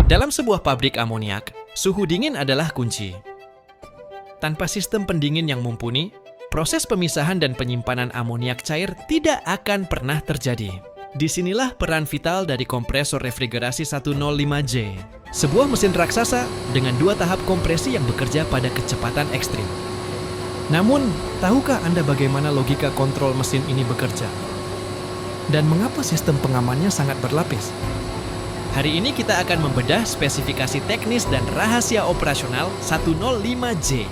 Dalam sebuah pabrik amoniak, suhu dingin adalah kunci. Tanpa sistem pendingin yang mumpuni, proses pemisahan dan penyimpanan amoniak cair tidak akan pernah terjadi. Disinilah peran vital dari kompresor refrigerasi 105J, sebuah mesin raksasa dengan 2 tahap kompresi yang bekerja pada kecepatan ekstrim. Namun, tahukah Anda bagaimana logika kontrol mesin ini bekerja? Dan mengapa sistem pengamannya sangat berlapis? Hari ini kita akan membedah spesifikasi teknis dan rahasia operasional 105J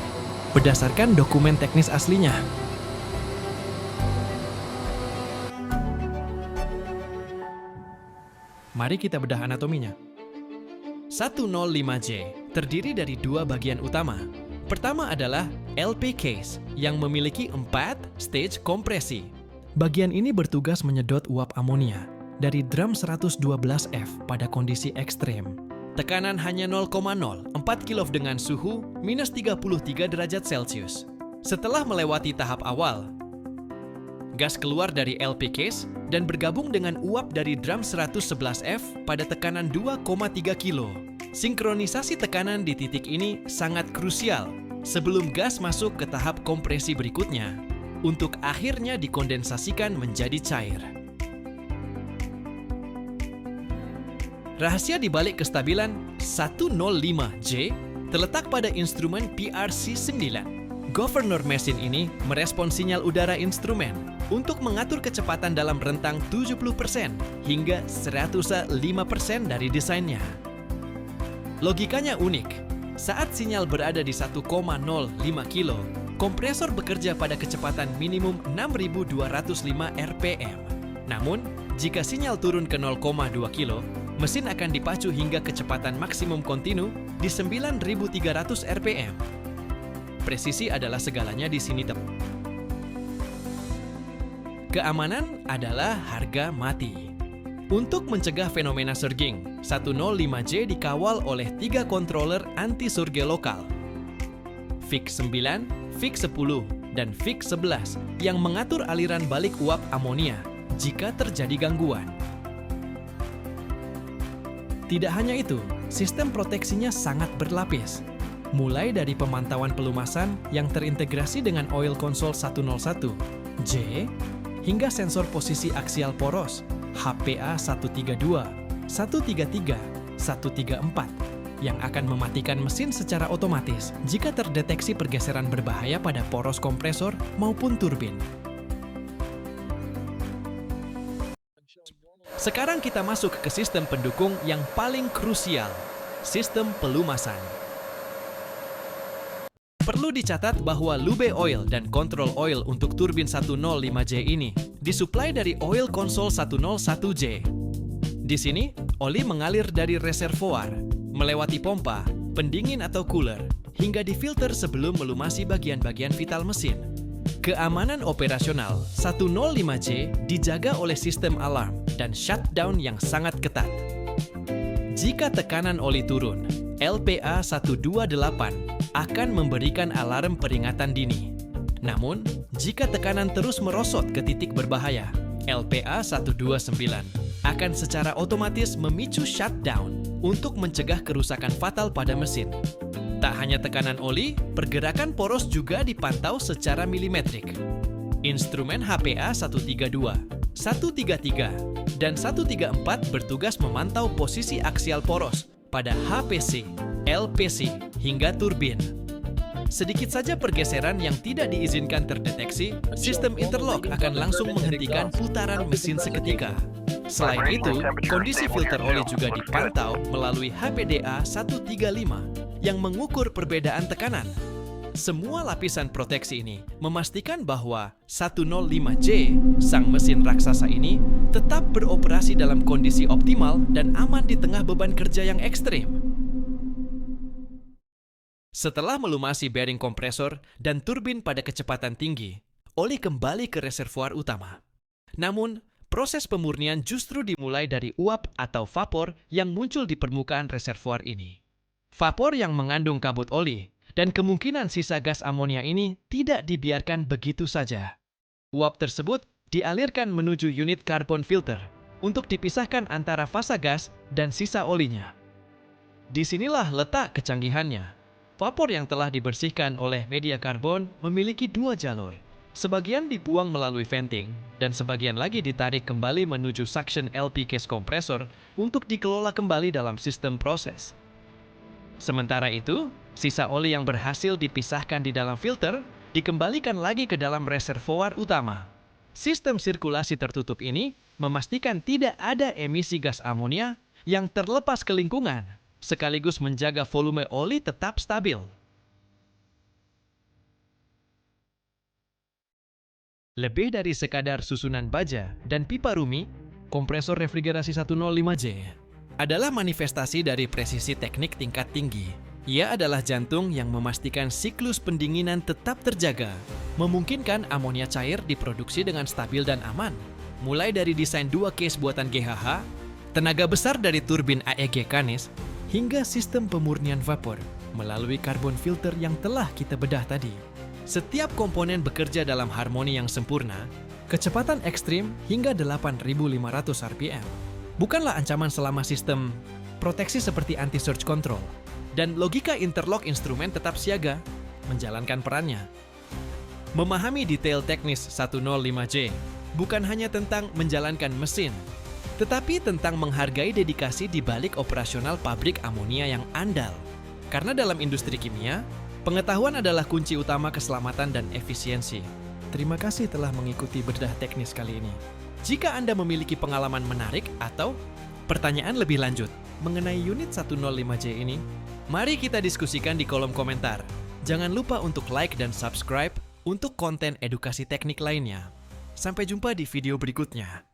berdasarkan dokumen teknis aslinya. Mari kita bedah anatominya. 105J terdiri dari 2 bagian utama. Pertama adalah LP case yang memiliki 4 stage kompresi. Bagian ini bertugas menyedot uap amonia dari drum 112F pada kondisi ekstrem. Tekanan hanya 0,04 kilo dengan suhu minus 33 derajat Celcius. Setelah melewati tahap awal, gas keluar dari LP case dan bergabung dengan uap dari drum 111F pada tekanan 2,3 kilo. Sinkronisasi tekanan di titik ini sangat krusial sebelum gas masuk ke tahap kompresi berikutnya untuk akhirnya dikondensasikan menjadi cair. Rahasia di balik kestabilan 105J terletak pada instrumen PRC-9. Governor mesin ini merespons sinyal udara instrumen untuk mengatur kecepatan dalam rentang 70% hingga 105% dari desainnya. Logikanya unik. Saat sinyal berada di 1,05 kilo, kompresor bekerja pada kecepatan minimum 6.205 RPM. Namun, jika sinyal turun ke 0,2 kilo, mesin akan dipacu hingga kecepatan maksimum kontinu di 9.300 RPM. Presisi adalah segalanya di sini. Keamanan adalah harga mati. Untuk mencegah fenomena surging, 105J dikawal oleh 3 controller anti-surge lokal. VIC-9, VIC-10, dan VIC-11 yang mengatur aliran balik uap amonia jika terjadi gangguan. Tidak hanya itu, sistem proteksinya sangat berlapis. Mulai dari pemantauan pelumasan yang terintegrasi dengan Oil Console 101J, hingga sensor posisi aksial poros HPA 132, 133, 134 yang akan mematikan mesin secara otomatis jika terdeteksi pergeseran berbahaya pada poros kompresor maupun turbin. Sekarang kita masuk ke sistem pendukung yang paling krusial, sistem pelumasan. Perlu dicatat bahwa lube oil dan control oil untuk turbin 105J ini disuplai dari Oil Console 101J. Di sini, oli mengalir dari reservoir, melewati pompa, pendingin atau cooler, hingga difilter sebelum melumasi bagian-bagian vital mesin. Keamanan operasional 105J dijaga oleh sistem alarm dan shutdown yang sangat ketat. Jika tekanan oli turun, LPA 128 akan memberikan alarm peringatan dini. Namun, jika tekanan terus merosot ke titik berbahaya, LPA 129 akan secara otomatis memicu shutdown untuk mencegah kerusakan fatal pada mesin. Tak hanya tekanan oli, pergerakan poros juga dipantau secara milimetrik. Instrumen HPA 132, 133, dan 134 bertugas memantau posisi aksial poros pada HPC, LPC, hingga turbin. Sedikit saja pergeseran yang tidak diizinkan terdeteksi, sistem interlock akan langsung menghentikan putaran mesin seketika. Selain itu, kondisi filter oli juga dipantau melalui HPDA 135 yang mengukur perbedaan tekanan. Semua lapisan proteksi ini memastikan bahwa 105J, sang mesin raksasa ini, tetap beroperasi dalam kondisi optimal dan aman di tengah beban kerja yang ekstrim. Setelah melumasi bearing kompresor dan turbin pada kecepatan tinggi, oli kembali ke reservoir utama. Namun, proses pemurnian justru dimulai dari uap atau vapor yang muncul di permukaan reservoir ini. Vapor yang mengandung kabut oli dan kemungkinan sisa gas amonia ini tidak dibiarkan begitu saja. Uap tersebut dialirkan menuju unit carbon filter untuk dipisahkan antara fasa gas dan sisa olinya. Disinilah letak kecanggihannya. Vapor yang telah dibersihkan oleh media karbon memiliki dua jalur. Sebagian dibuang melalui venting, dan sebagian lagi ditarik kembali menuju suction LP case compressor untuk dikelola kembali dalam sistem proses. Sementara itu, sisa oli yang berhasil dipisahkan di dalam filter dikembalikan lagi ke dalam reservoir utama. Sistem sirkulasi tertutup ini memastikan tidak ada emisi gas amonia yang terlepas ke lingkungan, sekaligus menjaga volume oli tetap stabil. Lebih dari sekadar susunan baja dan pipa Rumi, kompresor refrigerasi 105J adalah manifestasi dari presisi teknik tingkat tinggi. Ia adalah jantung yang memastikan siklus pendinginan tetap terjaga, memungkinkan amonia cair diproduksi dengan stabil dan aman. Mulai dari desain 2 case buatan GHH, tenaga besar dari turbin AEG Canis, hingga sistem pemurnian vapor melalui carbon filter yang telah kita bedah tadi. Setiap komponen bekerja dalam harmoni yang sempurna, kecepatan ekstrim hingga 8.500 rpm. Bukanlah ancaman selama sistem proteksi seperti anti-surge control, dan logika interlock instrumen tetap siaga, menjalankan perannya. Memahami detail teknis 105J bukan hanya tentang menjalankan mesin, tetapi tentang menghargai dedikasi di balik operasional pabrik amonia yang andal. Karena dalam industri kimia, pengetahuan adalah kunci utama keselamatan dan efisiensi. Terima kasih telah mengikuti bedah teknis kali ini. Jika Anda memiliki pengalaman menarik atau pertanyaan lebih lanjut mengenai unit 105J ini, mari kita diskusikan di kolom komentar. Jangan lupa untuk like dan subscribe untuk konten edukasi teknik lainnya. Sampai jumpa di video berikutnya.